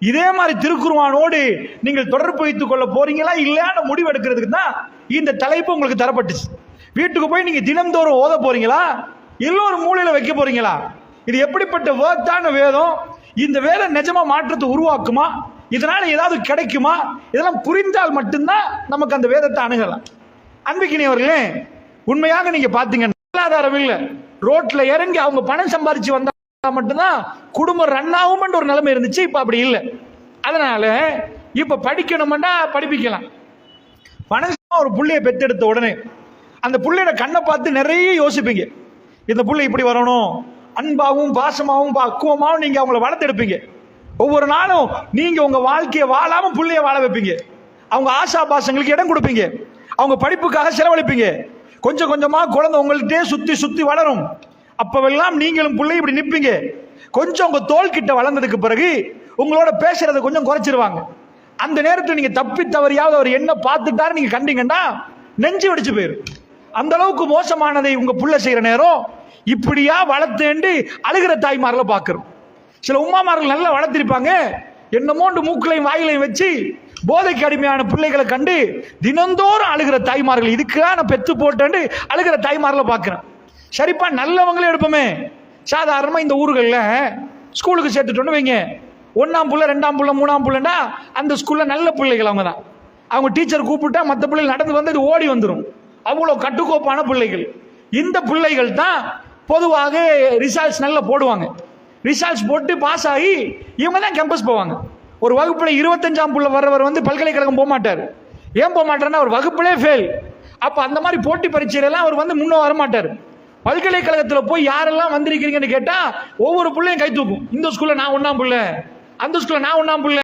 இதே மாதிரி திருக்குர்ஆனோடு நீங்கள் தொடர்பு வைத்துக் கொள்ள போறீங்களா இல்லையான முடிவு எடுக்கிறதுக்கு தான் இந்த தலைப்பு உங்களுக்கு தரப்பட்டுச்சு. வீட்டுக்கு போய் நீங்க தினம்தோறும் ஓத போறீங்களா இல்ல ஒரு மூலையில வைக்க போறீங்களா? இது எப்படிப்பட்ட வேர்த்தான வேதம்? இந்த வேதம் நிஜமா மாற்றத்தை உருவாக்குமா? இதனால ஏதாவது கிடைக்குமா? இதெல்லாம் புரிந்தால் மட்டும்தான் நமக்கு அந்த வேதத்தை அணுகலாம். அன்பிக்கினியவர்களே, உண்மையாக நீங்க பாத்தீங்கன்னா பொருளாதாரம் இல்லை, ரோட்ல இறங்கி அவங்க பணம் சம்பாதிச்சு வந்தா மட்டும்தான் குடும்பம் ரன் ஆகும் ஒரு நிலைமை இருந்துச்சு. இப்ப அப்படி இல்லை. அதனால இப்ப படிக்கணும்னா படிப்பிக்கலாம். பணம் ஒரு புள்ளைய பெற்றெடுத்த உடனே அந்த புள்ளையோட கண்ணை பார்த்து நிறைய யோசிப்பீங்க. இந்த புள்ளை இப்படி வரணும், அன்பாகவும் பாசமாகவும் பக்குவமாகவும் நீங்க அவங்கள வளர்த்தெடுப்பீங்க. ஒவ்வொரு நாளும் நீங்க உங்க வாழ்க்கையை வாழாம புள்ளைய வாழ வைப்பீங்க. அவங்க ஆசா பாசங்களுக்கு இடம் கொடுப்பீங்க. அவங்க படிப்புக்காக செலவழிப்பீங்க. கொஞ்சம் கொஞ்சமா குழந்தை உங்கள்கிட்டே சுத்தி சுத்தி வளரும். அப்பவெல்லாம் நீங்களும் பிள்ளை இப்படி நிற்பீங்க. கொஞ்சம் உங்க தோல் கிட்ட வளர்ந்ததுக்கு பிறகு உங்களோட பேசுறதை கொஞ்சம் குறைச்சிருவாங்க. அந்த நேரத்தில் நீங்க தப்பி தவறியாவது அவர் என்ன பார்த்துட்டாரு நீங்க கண்டீங்கன்னா நெஞ்சு வெடிச்சு போயிரும். அந்த அளவுக்கு மோசமானதை உங்க புள்ள செய்யற நேரம் இப்படியா வளர்த்தேண்டு அழுகிற தாய்மார்களை பார்க்கிறோம். சில உமாமார்கள் நல்லா வளர்த்திருப்பாங்க, என்னமோண்டு மூக்களையும் வாயிலையும் வச்சு போதைக்கு அடிமையான பிள்ளைகளை கண்டு தினந்தோறும் அழுகிற தாய்மார்கள், இதுக்காக நான் பெத்து போட்டேன்னு அழுகிற தாய்மார்களை பார்க்கிறேன். சரிப்பா, நல்லவங்களே எடுப்போமே. சாதாரணமா இந்த ஊர்களில் ஸ்கூலுக்கு சேர்த்துட்டோன்னு வைங்க, 1ஆம் புள்ள 2ஆம் புள்ள 3ஆம் புள்ளன்னா அந்த ஸ்கூல்ல நல்ல பிள்ளைகள் அவங்க தான். அவங்க டீச்சர் கூப்பிட்டா மற்ற பிள்ளைகள் நடந்து வந்து இது ஓடி வந்துடும். அவ்வளோ கட்டுக்கோப்பான பிள்ளைகள். இந்த பிள்ளைகள் தான் பொதுவாக ரிசல்ட்ஸ் நல்லா போடுவாங்க. ரிசல்ட்ஸ் போட்டு பாஸ் ஆகி இவங்க தான் கேம்பஸ் போவாங்க. ஒரு வகுப்புல 25ஆம் புள்ள வர்றவர் வந்து பல்கலைக்கழகம் போக மாட்டார். ஏன் போக மாட்டார்னா அவர் வகுப்புலே ஃபெயில். அப்ப அந்த மாதிரி போட்டி பரீட்சையிலாம் அவர் வந்து முன்ன வர மாட்டார். பல்கலைக்கழகத்தில் போய் யாரெல்லாம் வந்திருக்கிறீங்கன்னு கேட்டா ஒவ்வொரு பிள்ளையும் கை தூக்கும். இந்த ஸ்கூல்ல நான் 1ஆம் புள்ள, அந்த ஸ்கூல்ல நான் 1ஆம் புள்ள.